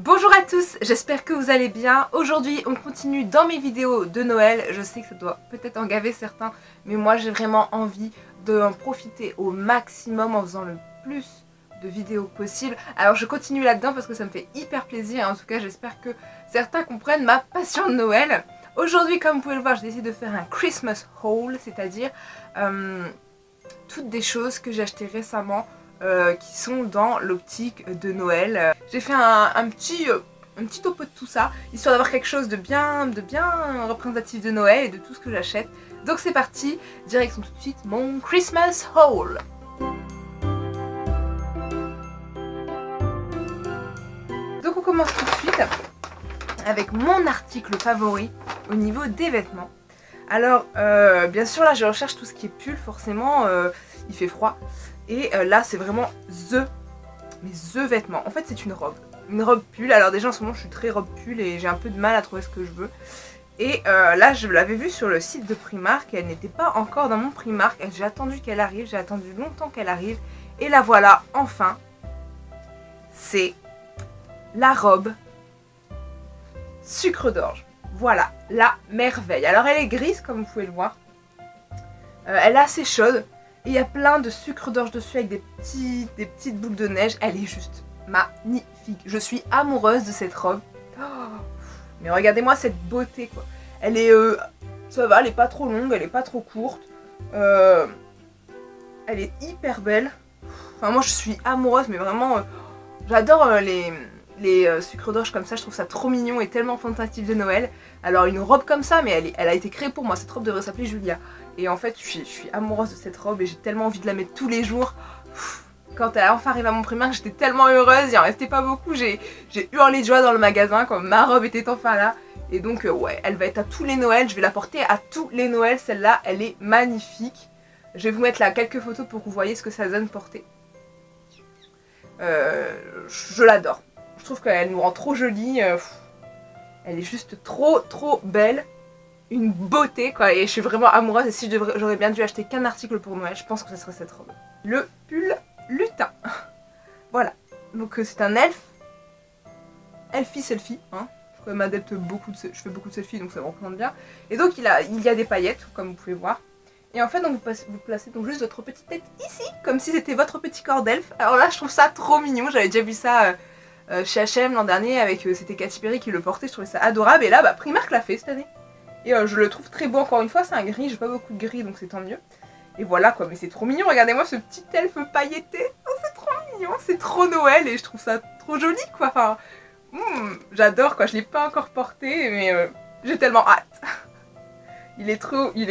Bonjour à tous, j'espère que vous allez bien. Aujourd'hui on continue dans mes vidéos de Noël. Je sais que ça doit peut-être en gaver certains, mais moi j'ai vraiment envie d'en profiter au maximum en faisant le plus de vidéos possible. Alors je continue là-dedans parce que ça me fait hyper plaisir. En tout cas j'espère que certains comprennent ma passion de Noël. Aujourd'hui, comme vous pouvez le voir, j'ai décidé de faire un Christmas haul, c'est-à-dire toutes des choses que j'ai achetées récemment qui sont dans l'optique de Noël. J'ai fait un petit topo de tout ça, histoire d'avoir quelque chose de bien représentatif de Noël et de tout ce que j'achète. Donc c'est parti, direction tout de suite mon Christmas haul. Donc on commence tout de suite avec mon article favori au niveau des vêtements. Alors bien sûr là je recherche tout ce qui est pull, forcément il fait froid. Et là c'est vraiment the vêtement. En fait c'est une robe pull. Alors déjà en ce moment je suis très robe pull et j'ai un peu de mal à trouver ce que je veux. Et là je l'avais vue sur le site de Primark et elle n'était pas encore dans mon Primark. J'ai attendu qu'elle arrive, j'ai attendu longtemps qu'elle arrive. Et la voilà enfin. C'est la robe sucre d'orge. Voilà, la merveille. Alors elle est grise comme vous pouvez le voir. Elle est assez chaude. Et il y a plein de sucre d'orge dessus avec des petites boules de neige. Elle est juste magnifique. Je suis amoureuse de cette robe. Oh, mais regardez-moi cette beauté quoi. Elle est... ça va, elle est pas trop longue, elle est pas trop courte. Elle est hyper belle. Enfin moi je suis amoureuse mais vraiment... j'adore les sucres d'orge comme ça, je trouve ça trop mignon et tellement fantastique de Noël. Alors une robe comme ça, mais elle a été créée pour moi, cette robe devrait s'appeler Julia. Et en fait je suis amoureuse de cette robe et j'ai tellement envie de la mettre tous les jours. Quand elle a enfin arrivé à mon Primark, j'étais tellement heureuse, il en restait pas beaucoup, j'ai hurlé de joie dans le magasin quand ma robe était enfin là. Et donc ouais, elle va être à tous les Noëls, je vais la porter à tous les Noëls, celle-là, elle est magnifique. Je vais vous mettre là quelques photos pour que vous voyez ce que ça donne portée. Je l'adore. Je trouve qu'elle nous rend trop jolie. Elle est juste trop belle. Une beauté quoi. Et je suis vraiment amoureuse. Et si j'aurais bien dû acheter qu'un article pour Noël, je pense que ce serait cette robe. Le pull lutin. Voilà. Donc c'est un elfe. Elfie selfie. Hein. Je m'adapte beaucoup je fais beaucoup de selfies donc ça me représente bien. Et donc il y a des paillettes comme vous pouvez voir. Et en fait donc vous placez donc juste votre petite tête ici. Comme si c'était votre petit corps d'elfe. Alors là je trouve ça trop mignon. J'avais déjà vu ça... chez H&M l'an dernier avec c'était Katy Perry qui le portait, je trouvais ça adorable et là bah, Primark l'a fait cette année et je le trouve très beau. Encore une fois c'est un gris, j'ai pas beaucoup de gris donc c'est tant mieux et voilà quoi. Mais c'est trop mignon, regardez-moi ce petit elfe pailleté, oh, c'est trop mignon, c'est trop Noël et je trouve ça trop joli quoi. Enfin j'adore quoi, je l'ai pas encore porté mais j'ai tellement hâte. il est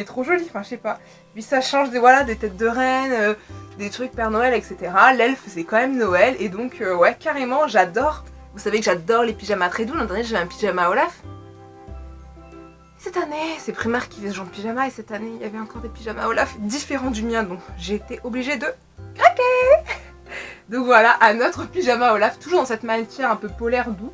trop joli, enfin je sais pas. Puis ça change des têtes de reine, des trucs Père Noël, etc. L'elfe c'est quand même Noël et donc ouais carrément j'adore. Vous savez que j'adore les pyjamas très doux. L'an dernier j'avais un pyjama Olaf. Cette année c'est Primark qui fait ce genre de pyjama et cette année il y avait encore des pyjamas Olaf différents du mien donc j'ai été obligée de craquer. Donc voilà un autre pyjama Olaf toujours dans cette matière un peu polaire doux.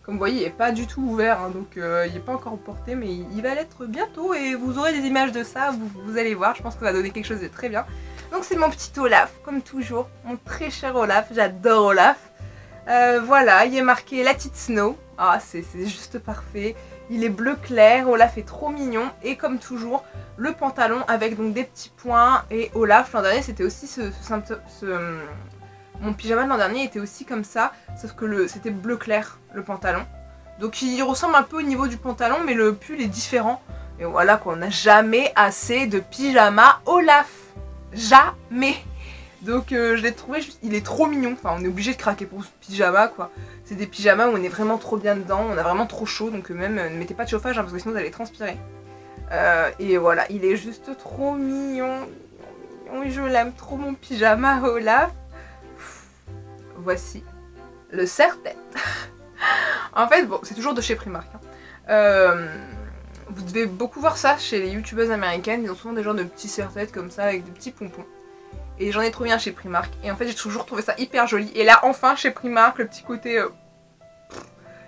Comme vous voyez il n'est pas du tout ouvert hein, donc il n'est pas encore porté mais il va l'être bientôt et vous aurez des images de ça, vous allez voir, je pense que ça va donner quelque chose de très bien. Donc c'est mon petit Olaf, comme toujours, mon très cher Olaf, j'adore Olaf. Voilà, il est marqué Let It Snow, ah c'est juste parfait. Il est bleu clair, Olaf est trop mignon et comme toujours le pantalon avec donc des petits points et Olaf. L'an dernier c'était aussi mon pyjama de l'an dernier était aussi comme ça, sauf que c'était bleu clair le pantalon. Donc il ressemble un peu au niveau du pantalon mais le pull est différent. Et voilà quoi, on n'a jamais assez de pyjama Olaf. Jamais. Donc je l'ai trouvé juste, il est trop mignon. Enfin on est obligé de craquer pour ce pyjama quoi. C'est des pyjamas où on est vraiment trop bien dedans, on a vraiment trop chaud donc même ne mettez pas de chauffage hein, parce que sinon vous allez transpirer. Et voilà, il est juste trop mignon. Oui je l'aime trop mon pyjama Olaf. Voici le serre-tête. En fait, bon, c'est toujours de chez Primark. Hein. Vous devez beaucoup voir ça chez les youtubeuses américaines. Ils ont souvent des genres de petits serre-têtes comme ça avec des petits pompons. Et j'en ai trouvé un chez Primark. Et en fait, j'ai toujours trouvé ça hyper joli. Et là, enfin, chez Primark, le petit côté,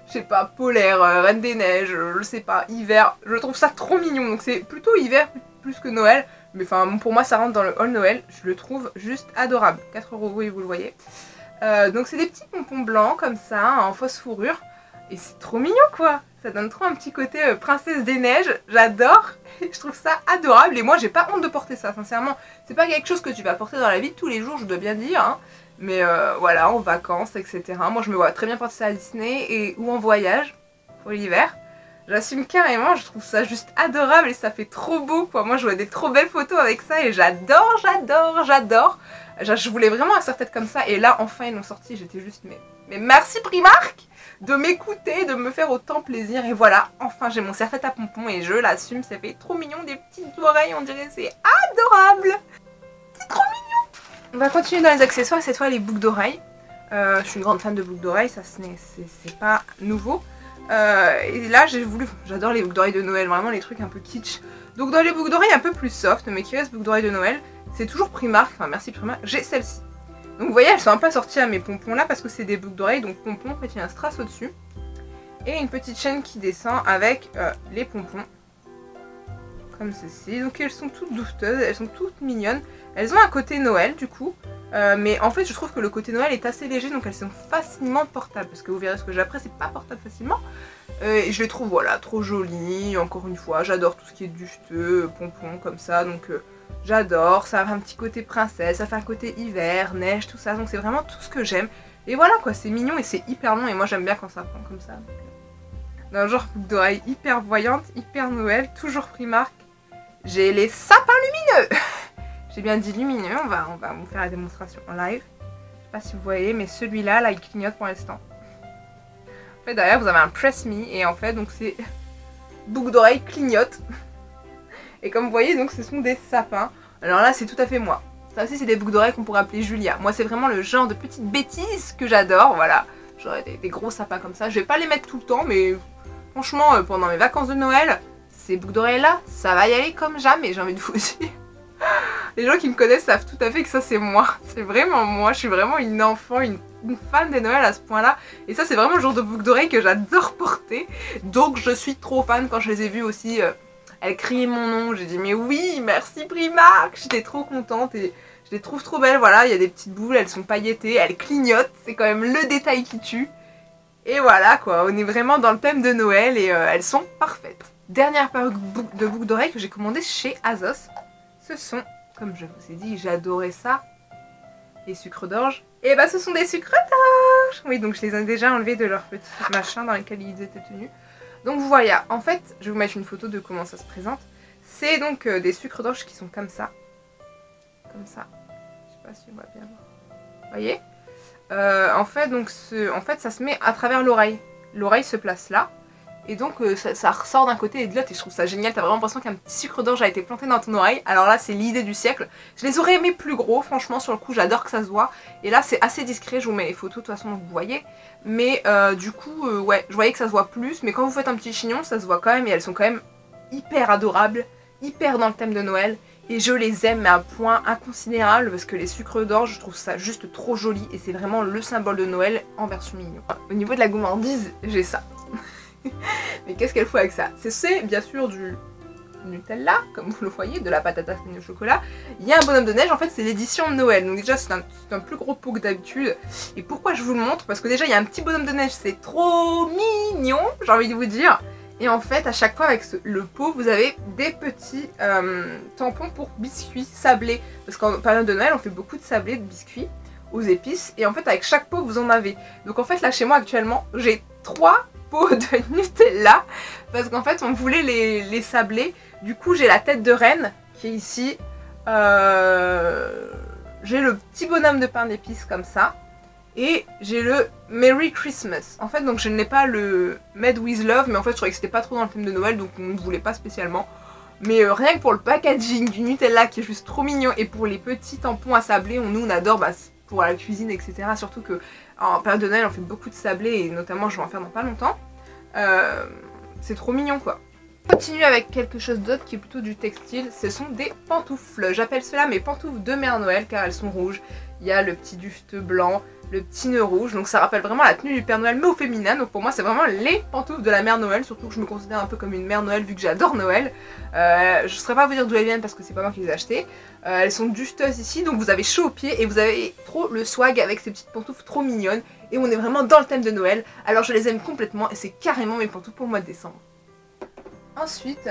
je sais pas, polaire, Reine des Neiges, je sais pas, hiver. Je trouve ça trop mignon. Donc c'est plutôt hiver plus que Noël. Mais enfin, pour moi, ça rentre dans le haul Noël. Je le trouve juste adorable. 4 €, oui, vous le voyez. Donc c'est des petits pompons blancs comme ça, en fausse fourrure. Et c'est trop mignon quoi. Ça donne trop un petit côté princesse des neiges, j'adore. Je trouve ça adorable et moi j'ai pas honte de porter ça, sincèrement. C'est pas quelque chose que tu vas porter dans la vie de tous les jours, je dois bien dire. Hein. Mais voilà, en vacances, etc. Moi je me vois très bien porter ça à Disney et ou en voyage pour l'hiver. J'assume carrément, je trouve ça juste adorable et ça fait trop beau quoi. Moi je vois des trop belles photos avec ça et j'adore, j'adore, j'adore. Je voulais vraiment un serre-tête comme ça et là enfin ils l'ont sorti, j'étais juste mais merci Primark de m'écouter, de me faire autant plaisir. Et voilà, enfin j'ai mon serre-tête à pompons et je l'assume, ça fait trop mignon, des petites oreilles, on dirait c'est adorable. C'est trop mignon. On va continuer dans les accessoires, cette fois les boucles d'oreilles. Je suis une grande fan de boucles d'oreilles, ça c'est pas nouveau. Et là j'adore les boucles d'oreilles de Noël, vraiment les trucs un peu kitsch. Donc dans les boucles d'oreilles un peu plus soft, mais qui restent boucles d'oreilles de Noël, c'est toujours Primark, enfin merci Primark, j'ai celle-ci. Donc vous voyez, elles sont un peu assorties à mes pompons là parce que c'est des boucles d'oreilles, donc pompons, en fait il y a un strass au-dessus. Et une petite chaîne qui descend avec les pompons. Comme ceci. Donc elles sont toutes douteuses, elles sont toutes mignonnes. Elles ont un côté Noël du coup. Mais en fait je trouve que le côté Noël est assez léger, donc elles sont facilement portables. Parce que vous verrez ce que j'ai après, c'est pas portable facilement. Et je les trouve voilà, trop jolies. Encore une fois, j'adore tout ce qui est duveteux, pompons comme ça. Donc j'adore, ça a un petit côté princesse, ça fait un côté hiver, neige, tout ça. Donc c'est vraiment tout ce que j'aime. Et voilà quoi, c'est mignon et c'est hyper long. Et moi j'aime bien quand ça prend comme ça. D'un genre boucle d'oreille hyper voyante, hyper Noël, toujours Primark. J'ai les sapins lumineux. J'ai bien dit lumineux, on va vous faire la démonstration en live. Je sais pas si vous voyez, mais celui-là, là, il clignote pour l'instant. En fait, derrière, vous avez un Press Me, et en fait, donc c'est boucle d'oreille clignote. Et comme vous voyez, donc ce sont des sapins. Alors là, c'est tout à fait moi. Ça aussi, c'est des boucles d'oreilles qu'on pourrait appeler Julia. Moi, c'est vraiment le genre de petites bêtises que j'adore, voilà. J'aurais des gros sapins comme ça. Je vais pas les mettre tout le temps, mais franchement, pendant mes vacances de Noël, ces boucles d'oreilles là, ça va y aller comme jamais, j'ai envie de vous dire. Les gens qui me connaissent savent tout à fait que ça c'est moi. C'est vraiment moi, je suis vraiment une enfant, une fan des Noëls à ce point là. Et ça c'est vraiment le genre de boucle d'oreille que j'adore porter. Donc je suis trop fan quand je les ai vues aussi. Elles criaient mon nom, j'ai dit mais oui, merci Primark. J'étais trop contente et je les trouve trop belles. Voilà, il y a des petites boules, elles sont pailletées, elles clignotent. C'est quand même le détail qui tue. Et voilà quoi, on est vraiment dans le thème de Noël et elles sont parfaites. Dernière paire de boucles d'oreilles que j'ai commandées chez Azos. Ce sont, comme je vous ai dit, j'adorais ça, les sucres d'orge. Et bah ce sont des sucres d'orge. Oui, donc je les ai déjà enlevés de leur petit machin dans lequel ils étaient tenus. Donc vous voyez, en fait, je vais vous mettre une photo de comment ça se présente. C'est donc des sucres d'orge qui sont comme ça. Comme ça. Je sais pas si on va bien voir. Vous voyez en fait, ça se met à travers l'oreille. L'oreille se place là. Et donc ça ressort d'un côté et de l'autre et je trouve ça génial, t'as vraiment l'impression qu'un petit sucre d'orge a été planté dans ton oreille. Alors là c'est l'idée du siècle. Je les aurais aimés plus gros, franchement sur le coup j'adore que ça se voit. Et là c'est assez discret, je vous mets les photos de toute façon vous voyez. Mais du coup ouais, je voyais que ça se voit plus, mais quand vous faites un petit chignon ça se voit quand même et elles sont quand même hyper adorables, hyper dans le thème de Noël. Et je les aime mais à un point inconsidérable parce que les sucres d'orge je trouve ça juste trop joli et c'est vraiment le symbole de Noël en version mignon. Au niveau de la gourmandise j'ai ça. Mais qu'est-ce qu'elle fout avec ça? C'est bien sûr du Nutella, comme vous le voyez, de la pâte à tartiner au chocolat. Il y a un bonhomme de neige, en fait c'est l'édition Noël. Donc déjà c'est un plus gros pot que d'habitude. Et pourquoi je vous le montre? Parce que déjà il y a un petit bonhomme de neige, c'est trop mignon, j'ai envie de vous dire. Et en fait à chaque fois avec le pot vous avez des petits tampons pour biscuits sablés. Parce qu'en période de Noël on fait beaucoup de sablés, de biscuits aux épices. Et en fait avec chaque pot vous en avez. Donc en fait là chez moi actuellement j'ai 3 de Nutella parce qu'en fait on voulait les sabler. Du coup j'ai la tête de reine qui est ici, j'ai le petit bonhomme de pain d'épices comme ça et j'ai le Merry Christmas. En fait donc je n'ai pas le Made with Love mais en fait je trouvais que c'était pas trop dans le thème de Noël donc on ne voulait pas spécialement. Mais rien que pour le packaging du Nutella qui est juste trop mignon et pour les petits tampons à sabler, nous on adore pour la cuisine etc. Surtout que en période de Noël on fait beaucoup de sablés et notamment je vais en faire dans pas longtemps. C'est trop mignon quoi. On continue avec quelque chose d'autre qui est plutôt du textile, ce sont des pantoufles. J'appelle cela mes pantoufles de Mère Noël car elles sont rouges. Il y a le petit duveteux blanc, le petit nœud rouge, donc ça rappelle vraiment la tenue du Père Noël mais au féminin, donc pour moi c'est vraiment les pantoufles de la mère Noël, surtout que je me considère un peu comme une mère Noël vu que j'adore Noël. Je ne saurais pas vous dire d'où elles viennent parce que c'est pas moi qui les ai achetées. Elles sont justeuses ici, donc vous avez chaud aux pieds et vous avez trop le swag avec ces petites pantoufles trop mignonnes et on est vraiment dans le thème de Noël, alors je les aime complètement et c'est carrément mes pantoufles pour le mois de décembre. Ensuite,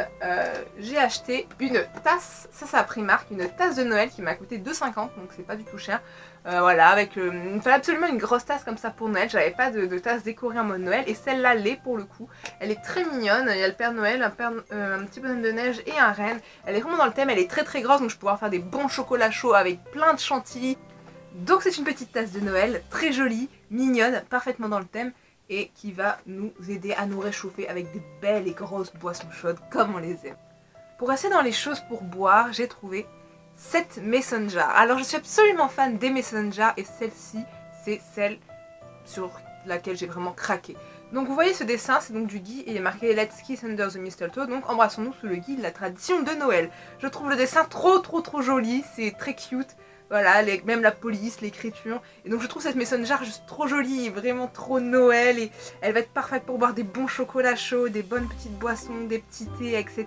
j'ai acheté une tasse, ça c'est à Primark, une tasse de Noël qui m'a coûté 2,50 €, donc c'est pas du tout cher. Voilà, avec il me fallait absolument une grosse tasse comme ça pour Noël, j'avais pas de tasse décorée en mode Noël, et celle-là l'est pour le coup. Elle est très mignonne, il y a le Père Noël, un petit bonhomme de neige et un renne. Elle est vraiment dans le thème, elle est très grosse, donc je vais pouvoir faire des bons chocolats chauds avec plein de chantilly. Donc c'est une petite tasse de Noël, très jolie, mignonne, parfaitement dans le thème, et qui va nous aider à nous réchauffer avec des belles et grosses boissons chaudes comme on les aime. Pour rester dans les choses pour boire, j'ai trouvé cette Mason jar. Alors je suis absolument fan des Mason jar et celle-ci, c'est celle sur laquelle j'ai vraiment craqué. Donc vous voyez ce dessin, c'est donc du gui et il est marqué Let's Kiss Under the Mistletoe, donc embrassons-nous sous le gui de la tradition de Noël. Je trouve le dessin trop joli, c'est très cute. Voilà, même la police, l'écriture. Et donc je trouve cette Mason jar juste trop jolie, vraiment trop Noël. Et elle va être parfaite pour boire des bons chocolats chauds, des bonnes petites boissons, des petits thés, etc.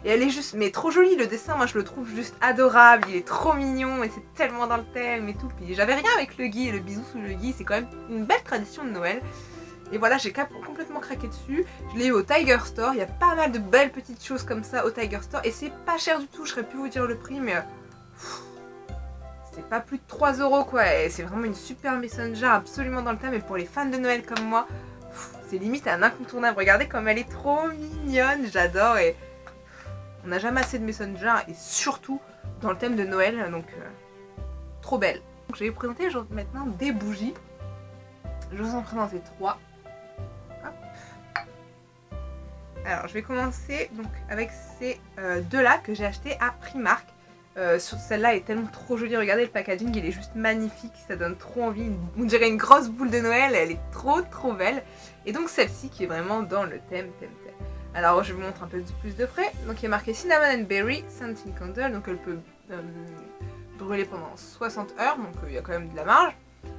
Et elle est juste, mais trop jolie, le dessin, moi je le trouve juste adorable. Il est trop mignon et c'est tellement dans le thème et tout. Puis j'avais rien avec le gui et le bisou sous le gui, c'est quand même une belle tradition de Noël. Et voilà, j'ai complètement craqué dessus. Je l'ai eu au Tiger Store, il y a pas mal de belles petites choses comme ça au Tiger Store. Et c'est pas cher du tout, je saurais plus vous dire le prix, mais... c'est pas plus de 3 € quoi, et c'est vraiment une super Mason jar absolument dans le thème, et pour les fans de Noël comme moi, c'est limite un incontournable. Regardez comme elle est trop mignonne, j'adore, et on n'a jamais assez de Mason jar, et surtout dans le thème de Noël, donc trop belle. Donc, je vais vous présenter maintenant des bougies, je vais vous en présenter 3. Alors je vais commencer donc avec ces deux là que j'ai acheté à Primark. Sur celle-là, elle est tellement trop jolie, regardez le packaging, il est juste magnifique, ça donne trop envie, on dirait une grosse boule de Noël, elle est trop belle. Et donc celle-ci qui est vraiment dans le thème. Alors je vous montre un peu plus de près, donc il est marqué Cinnamon and Berry Scenting Candle, donc elle peut brûler pendant 60 heures, donc il y a quand même de la marge.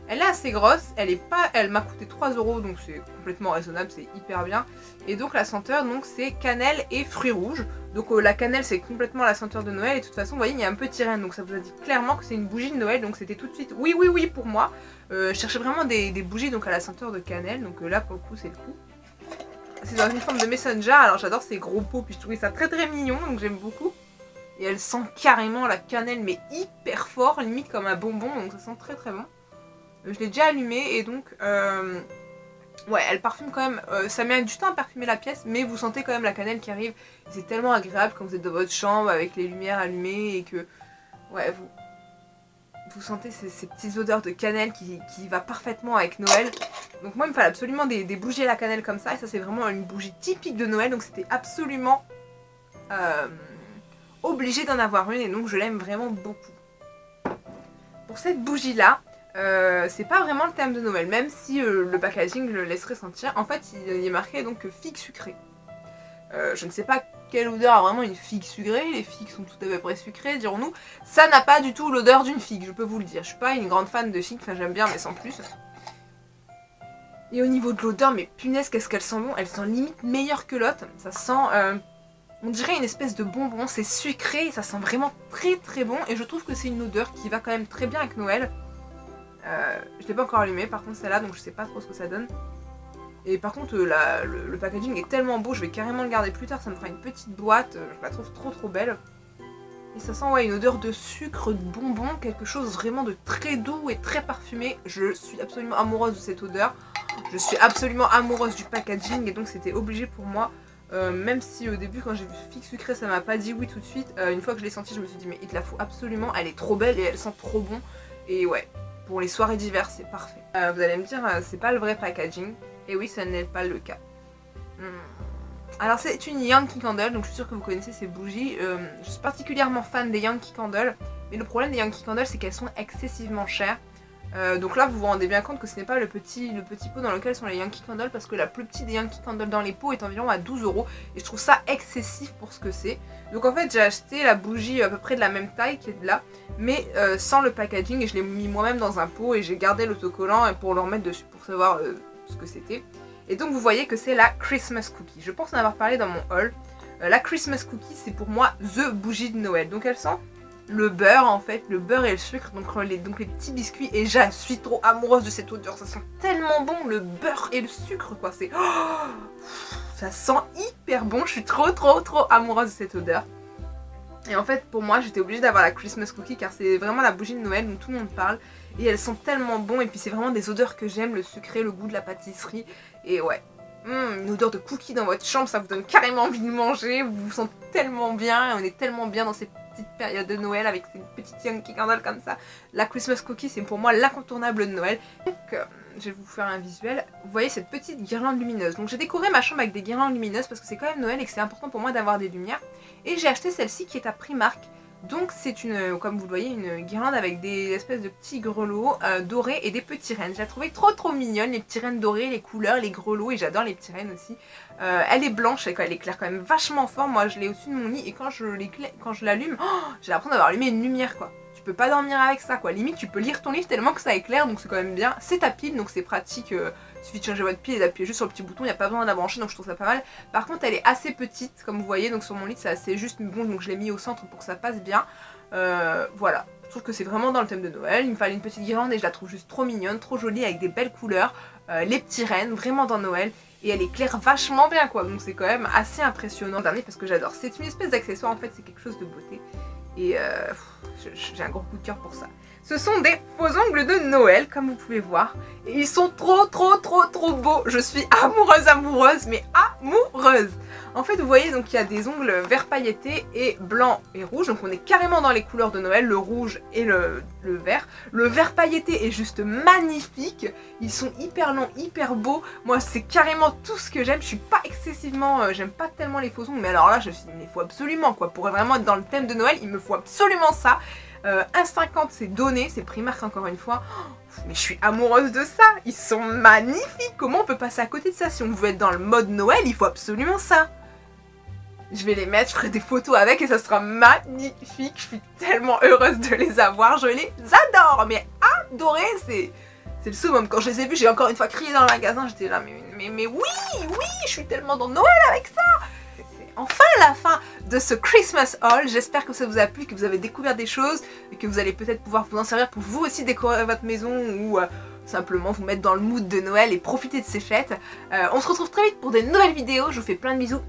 Elle est assez grosse, elle m'a coûté 3 €, donc c'est complètement raisonnable, c'est hyper bien. Et donc la senteur, donc c'est cannelle et fruits rouges. Donc la cannelle c'est complètement la senteur de Noël, et de toute façon vous voyez il y a un petit renne, donc ça vous a dit clairement que c'est une bougie de Noël, donc c'était tout de suite oui pour moi. Je cherchais vraiment des bougies donc à la senteur de cannelle, donc là pour le coup c'est le coup. C'est dans une forme de Mason jar, alors j'adore ces gros pots, puis je trouvais ça très mignon, donc j'aime beaucoup. Et elle sent carrément la cannelle mais hyper fort, limite comme un bonbon, donc ça sent très bon. Je l'ai déjà allumé et donc ouais, elle parfume quand même, ça met du temps à parfumer la pièce, mais vous sentez quand même la cannelle qui arrive. C'est tellement agréable quand vous êtes dans votre chambre avec les lumières allumées et que ouais, vous sentez ces petites odeurs de cannelle qui va parfaitement avec Noël. Donc moi il me fallait absolument des bougies à la cannelle comme ça, et ça c'est vraiment une bougie typique de Noël, donc c'était absolument obligé d'en avoir une, et donc je l'aime vraiment beaucoup. Pour cette bougie là, c'est pas vraiment le thème de Noël, même si le packaging le laisserait sentir. En fait il est marqué donc figue sucrée. Je ne sais pas quelle odeur a vraiment une figue sucrée, les figues sont tout à peu près sucrées dirons-nous. Ça n'a pas du tout l'odeur d'une figue, je peux vous le dire. Je suis pas une grande fan de figues, enfin j'aime bien mais sans plus. Et au niveau de l'odeur, mais punaise qu'est-ce qu'elle sent bon, elle sent limite meilleure que l'autre. Ça sent, on dirait une espèce de bonbon, c'est sucré, ça sent vraiment très bon, et je trouve que c'est une odeur qui va quand même très bien avec Noël. Je l'ai pas encore allumé par contre celle-là, donc je sais pas trop ce que ça donne. Et par contre le packaging est tellement beau, je vais carrément le garder plus tard, ça me fera une petite boîte, je la trouve trop belle. Et ça sent ouais, une odeur de sucre, de bonbon, quelque chose vraiment de très doux et très parfumé. Je suis absolument amoureuse de cette odeur, je suis absolument amoureuse du packaging, et donc c'était obligé pour moi. Même si au début quand j'ai vu figue sucrée ça m'a pas dit oui tout de suite, une fois que je l'ai sentie je me suis dit mais il te la faut absolument, elle est trop belle et elle sent trop bon. Et ouais, pour les soirées d'hiver c'est parfait. Vous allez me dire c'est pas le vrai packaging, et oui ça n'est pas le cas. Alors c'est une Yankee Candle, donc je suis sûre que vous connaissez ces bougies. Je suis particulièrement fan des Yankee Candle, mais le problème des Yankee Candle c'est qu'elles sont excessivement chères. Donc là vous vous rendez bien compte que ce n'est pas le petit pot dans lequel sont les Yankee Candle, parce que la plus petite des Yankee Candle dans les pots est environ à 12 € et je trouve ça excessif pour ce que c'est. Donc en fait j'ai acheté la bougie à peu près de la même taille qui est de là, mais sans le packaging, et je l'ai mis moi-même dans un pot et j'ai gardé l'autocollant pour le remettre dessus pour savoir ce que c'était. Et donc vous voyez que c'est la Christmas Cookie. Je pense en avoir parlé dans mon haul. La Christmas Cookie c'est pour moi the bougie de Noël. Donc elle sent le beurre en fait, le beurre et le sucre, donc les petits biscuits, et je suis trop amoureuse de cette odeur, ça sent tellement bon le beurre et le sucre quoi, c'est... Oh, ça sent hyper bon, je suis trop amoureuse de cette odeur. Et en fait pour moi j'étais obligée d'avoir la Christmas Cookie car c'est vraiment la bougie de Noël dont tout le monde parle et elles sont tellement bon, et puis c'est vraiment des odeurs que j'aime, le sucré, le goût de la pâtisserie, et ouais. Une odeur de cookie dans votre chambre, ça vous donne carrément envie de manger, vous vous sentez tellement bien, on est tellement bien dans ces petite période de Noël avec ces petites Yankee Candle comme ça. La Christmas Cookie c'est pour moi l'incontournable de Noël. Donc je vais vous faire un visuel. Vous voyez cette petite guirlande lumineuse. Donc j'ai décoré ma chambre avec des guirlandes lumineuses parce que c'est quand même Noël et que c'est important pour moi d'avoir des lumières. Et j'ai acheté celle-ci qui est à Primark. Donc c'est une, comme vous le voyez, une guirlande avec des espèces de petits grelots dorés et des petits rennes. Je la trouvais trop mignonne, les petits rennes dorés, les couleurs, les grelots, et j'adore les petits rennes aussi. Elle est blanche, elle éclaire quand même vachement fort. Moi je l'ai au-dessus de mon lit et quand je l'allume, oh, j'ai l'impression d'avoir allumé une lumière quoi. Tu peux pas dormir avec ça quoi, limite tu peux lire ton livre tellement que ça éclaire, donc c'est quand même bien. C'est à pile donc c'est pratique, il suffit de changer votre pile et d'appuyer juste sur le petit bouton, il n'y a pas besoin de la brancher, donc je trouve ça pas mal. Par contre elle est assez petite comme vous voyez, donc sur mon lit c'est assez juste, mais bon, donc je l'ai mis au centre pour que ça passe bien. Voilà, je trouve que c'est vraiment dans le thème de Noël. Il me fallait une petite guirlande et je la trouve juste trop mignonne, trop jolie avec des belles couleurs, les petits rennes, vraiment dans Noël. Et elle éclaire vachement bien quoi, donc c'est quand même assez impressionnant. Dernier parce que j'adore, c'est une espèce d'accessoire en fait, c'est quelque chose de beauté. Et j'ai un gros coup de cœur pour ça. Ce sont des faux ongles de Noël comme vous pouvez voir. Et ils sont trop beaux. Je suis amoureuse, mais amoureuse. En fait vous voyez donc il y a des ongles vert pailleté et blanc et rouge. Donc on est carrément dans les couleurs de Noël, le rouge et le vert. Le vert pailleté est juste magnifique. Ils sont hyper longs, hyper beaux. Moi c'est carrément tout ce que j'aime. Je suis pas excessivement, j'aime pas tellement les faux ongles. Mais alors là il me faut absolument quoi. Pour vraiment être dans le thème de Noël, il me faut absolument ça. 1,50 c'est donné, c'est Primark encore une fois. Oh, mais je suis amoureuse de ça. Ils sont magnifiques. Comment on peut passer à côté de ça? Si on veut être dans le mode Noël, il faut absolument ça. Je vais les mettre, je ferai des photos avec et ça sera magnifique. Je suis tellement heureuse de les avoir. Je les adore, mais adoré, c'est le summum. Quand je les ai vus, j'ai encore une fois crié dans le magasin. J'étais là, mais oui, je suis tellement dans Noël avec ça. C'est enfin la fin de ce Christmas haul. J'espère que ça vous a plu, que vous avez découvert des choses et que vous allez peut-être pouvoir vous en servir pour vous aussi décorer votre maison ou simplement vous mettre dans le mood de Noël et profiter de ces fêtes. On se retrouve très vite pour des nouvelles vidéos. Je vous fais plein de bisous.